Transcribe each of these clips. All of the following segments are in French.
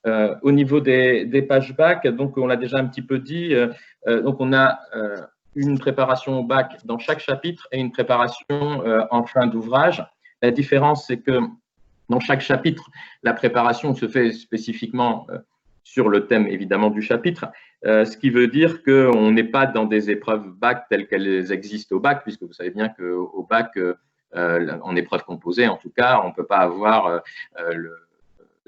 Au niveau des pages bac, donc on l'a déjà un petit peu dit, donc on a une préparation au bac dans chaque chapitre et une préparation en fin d'ouvrage. La différence, c'est que dans chaque chapitre, la préparation se fait spécifiquement sur le thème évidemment du chapitre, ce qui veut dire qu'on n'est pas dans des épreuves bac telles qu'elles existent au bac, puisque vous savez bien qu'au bac, en épreuve composée en tout cas, on ne peut pas avoir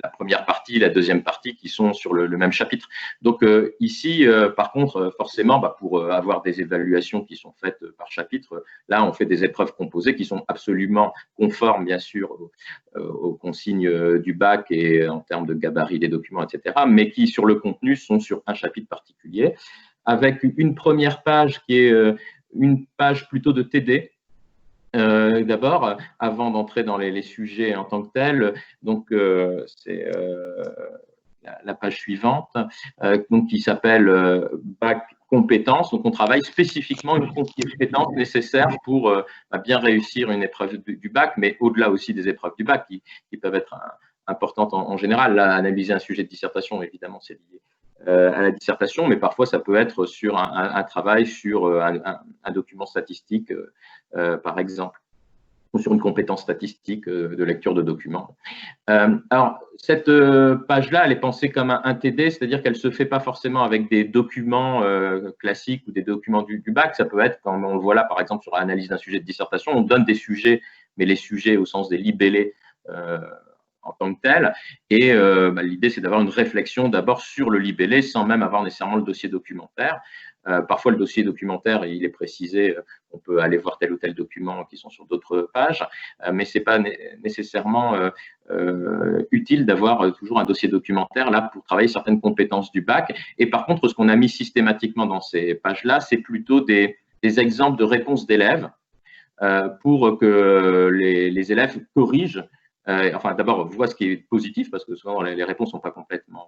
la première partie, la deuxième partie qui sont sur le même chapitre. Donc ici, par contre, forcément, pour avoir des évaluations qui sont faites par chapitre, là, on fait des épreuves composées qui sont absolument conformes, bien sûr, aux consignes du bac et en termes de gabarit des documents, etc., mais qui, sur le contenu, sont sur un chapitre particulier, avec une première page qui est une page plutôt de TD, d'abord, avant d'entrer dans les sujets en tant que tels, donc c'est la page suivante, donc qui s'appelle bac compétences. Donc on travaille spécifiquement une compétence nécessaire pour bien réussir une épreuve du bac, mais au-delà aussi des épreuves du bac qui peuvent être importantes en général. Là, analyser un sujet de dissertation, évidemment, c'est lié à la dissertation, mais parfois ça peut être sur un travail sur un document statistique, par exemple, ou sur une compétence statistique de lecture de documents. Alors, cette page-là, elle est pensée comme un TD, c'est-à-dire qu'elle ne se fait pas forcément avec des documents classiques ou des documents du bac. Ça peut être, comme on le voit là, par exemple, sur l'analyse d'un sujet de dissertation, on donne des sujets, mais les sujets au sens des libellés en tant que tel. Et l'idée, c'est d'avoir une réflexion d'abord sur le libellé sans même avoir nécessairement le dossier documentaire. Parfois, le dossier documentaire, il est précisé, on peut aller voir tel ou tel document qui sont sur d'autres pages, mais ce n'est pas nécessairement utile d'avoir toujours un dossier documentaire là pour travailler certaines compétences du bac. Et par contre, ce qu'on a mis systématiquement dans ces pages-là, c'est plutôt des exemples de réponses d'élèves pour que les élèves corrigent. Enfin, d'abord, voient ce qui est positif, parce que souvent les réponses ne sont pas complètement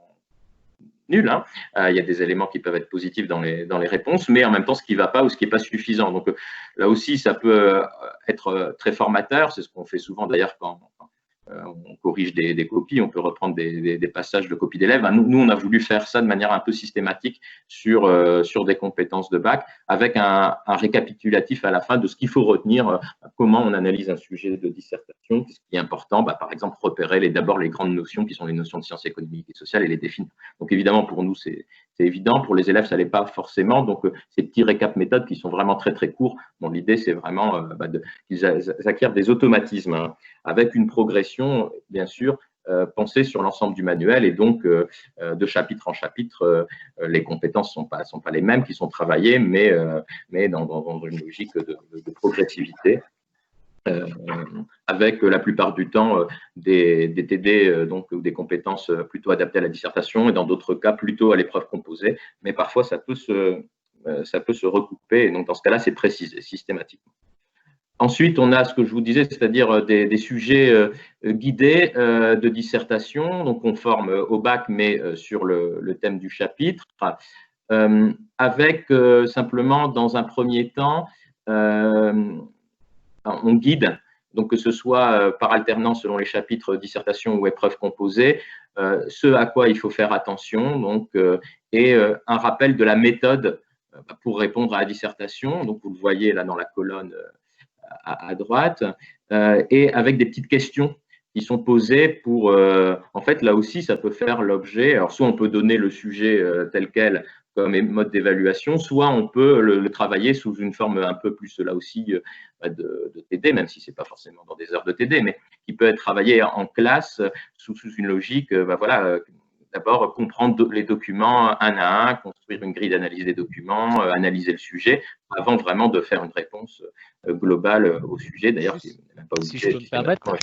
nul. Il y a des éléments qui peuvent être positifs dans les réponses, mais en même temps, ce qui ne va pas ou ce qui n'est pas suffisant. Donc là aussi, ça peut être très formateur. C'est ce qu'on fait souvent d'ailleurs quand on corrige des copies. On peut reprendre des passages de copies d'élèves. Nous, on a voulu faire ça de manière un peu systématique sur des compétences de bac, avec un récapitulatif à la fin de ce qu'il faut retenir, comment on analyse un sujet de dissertation, ce qui est important, par exemple, repérer d'abord les grandes notions qui sont les notions de sciences économiques et sociales et les définir. Donc évidemment, pour nous, c'est évident. Pour les élèves, ça ne l'est pas forcément. Donc ces petits récaps méthodes qui sont vraiment très, très courts, l'idée, c'est vraiment qu'ils acquièrent des automatismes, avec une progression, bien sûr, pensée sur l'ensemble du manuel, et donc de chapitre en chapitre, les compétences ne sont pas les mêmes qui sont travaillées, mais dans une logique de progressivité. Avec la plupart du temps des TD, donc des compétences plutôt adaptées à la dissertation, et dans d'autres cas plutôt à l'épreuve composée, mais parfois ça peut se recouper, et donc dans ce cas-là, c'est précisé systématiquement. Ensuite, on a ce que je vous disais, c'est-à-dire des sujets guidés de dissertation, donc conformes au bac, mais sur le thème du chapitre, avec simplement, dans un premier temps, on guide, donc que ce soit par alternance selon les chapitres dissertation ou épreuve composée, ce à quoi il faut faire attention, donc, et un rappel de la méthode pour répondre à la dissertation. Donc, vous le voyez là dans la colonne à droite, et avec des petites questions qui sont posées pour, en fait, là aussi, ça peut faire l'objet, alors soit on peut donner le sujet tel quel comme mode d'évaluation, soit on peut le travailler sous une forme un peu plus, là aussi, de TD, même si ce n'est pas forcément dans des heures de TD, mais qui peut être travaillé en classe sous une logique, voilà, d'abord comprendre les documents un à un, construire une grille d'analyse des documents, analyser le sujet, avant vraiment de faire une réponse globale au sujet. D'ailleurs, si je peux me permettre,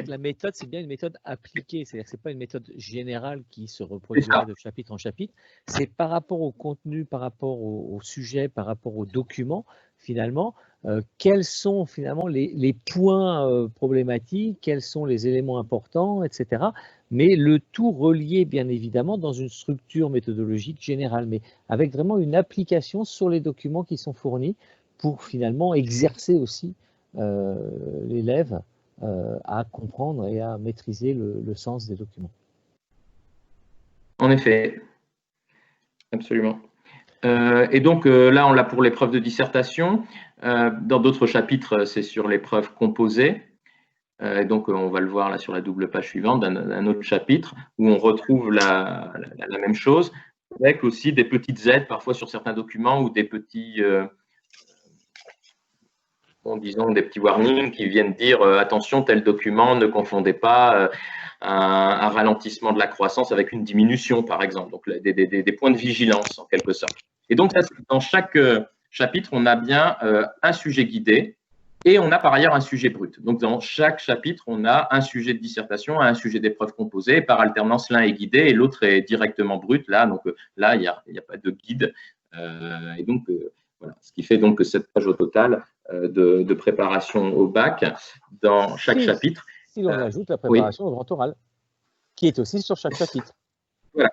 la méthode, c'est bien une méthode appliquée, c'est-à-dire que ce n'est pas une méthode générale qui se reproduirait de chapitre en chapitre, c'est par rapport au contenu, par rapport au sujet, par rapport aux documents, finalement, quels sont finalement les points problématiques, quels sont les éléments importants, etc. Mais le tout relié, bien évidemment, dans une structure méthodologique générale, mais avec vraiment une application sur les documents qui sont fournis pour finalement exercer aussi l'élève à comprendre et à maîtriser le sens des documents. En effet, absolument. Et donc là, on l'a pour l'épreuve de dissertation. Dans d'autres chapitres, c'est sur l'épreuve composée. Donc, on va le voir là sur la double page suivante d'un autre chapitre où on retrouve la même chose, avec aussi des petites aides parfois sur certains documents ou des petits, disons, des petits warnings qui viennent dire attention, tel document, ne confondez pas un ralentissement de la croissance avec une diminution, par exemple. Donc, des points de vigilance en quelque sorte. Et donc, dans chaque chapitre, on a bien un sujet guidé. Et on a par ailleurs un sujet brut. Donc, dans chaque chapitre, on a un sujet de dissertation, un sujet d'épreuve composée. Par alternance, l'un est guidé et l'autre est directement brut. Là, donc, là, il n'y a pas de guide. Et donc, voilà. Ce qui fait donc 7 pages au total de préparation au bac dans chaque chapitre. Si l'on ajoute la préparation au grand oral, qui est aussi sur chaque chapitre. Voilà.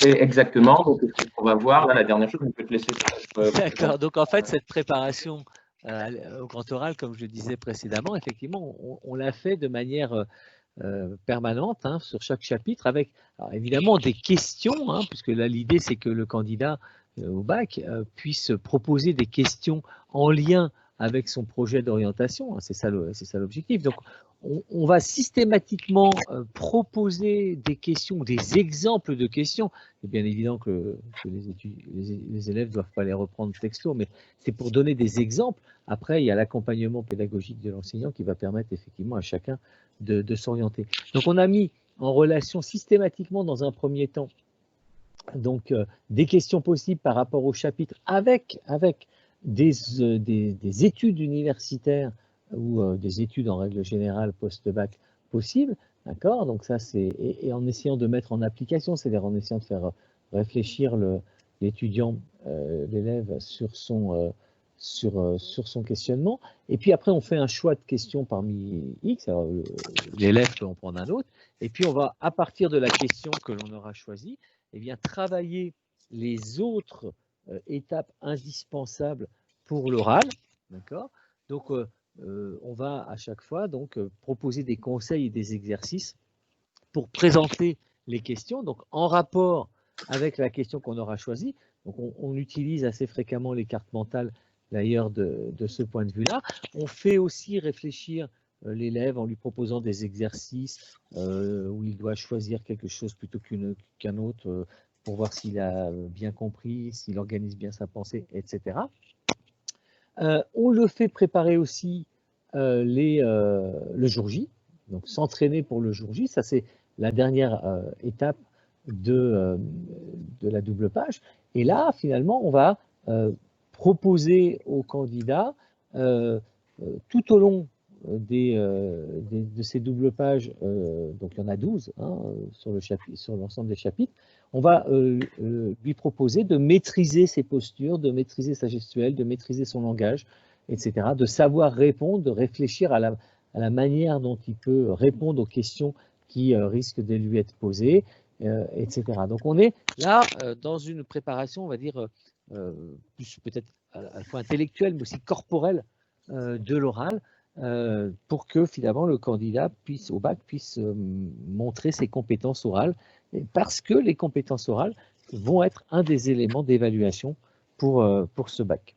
Et exactement. Donc, on va voir là la dernière chose. On peut te laisser. D'accord. Donc, en fait, cette préparation au grand oral, comme je le disais précédemment, effectivement, on l'a fait de manière permanente sur chaque chapitre avec alors, évidemment des questions, puisque là l'idée c'est que le candidat au bac puisse proposer des questions en lien avec son projet d'orientation, c'est ça l'objectif. Donc on va systématiquement proposer des questions, des exemples de questions. C'est bien évident que les élèves ne doivent pas les reprendre texto, mais c'est pour donner des exemples. Après, il y a l'accompagnement pédagogique de l'enseignant qui va permettre effectivement à chacun de s'orienter. Donc, on a mis en relation systématiquement dans un premier temps donc, des questions possibles par rapport au chapitre avec des études universitaires ou des études en règle générale post-bac possibles, d'accord? Donc ça c'est et en essayant de mettre en application, c'est-à-dire en essayant de faire réfléchir l'étudiant, l'élève sur son questionnement. Et puis après on fait un choix de questions parmi X. L'élève peut en prendre un autre. Et puis on va à partir de la question que l'on aura choisie, eh bien travailler les autres étapes indispensables pour l'oral, d'accord? Donc, on va à chaque fois donc proposer des conseils et des exercices pour présenter les questions, donc en rapport avec la question qu'on aura choisie. Donc, on utilise assez fréquemment les cartes mentales d'ailleurs de ce point de vue-là. On fait aussi réfléchir l'élève en lui proposant des exercices où il doit choisir quelque chose plutôt qu'un autre pour voir s'il a bien compris, s'il organise bien sa pensée, etc. On le fait préparer aussi le jour J, donc s'entraîner pour le jour J. Ça, c'est la dernière étape de la double page. Et là, finalement, on va proposer aux candidats tout au long de ces doubles pages, donc il y en a 12 sur l'ensemble des chapitres, on va lui proposer de maîtriser ses postures, de maîtriser sa gestuelle, de maîtriser son langage, etc., de savoir répondre, de réfléchir à la manière dont il peut répondre aux questions qui risquent de lui être posées, etc. Donc on est là dans une préparation, on va dire, plus peut-être à la fois intellectuelle, mais aussi corporelle de l'oral, pour que finalement le candidat au bac puisse montrer ses compétences orales, parce que les compétences orales vont être un des éléments d'évaluation pour ce bac.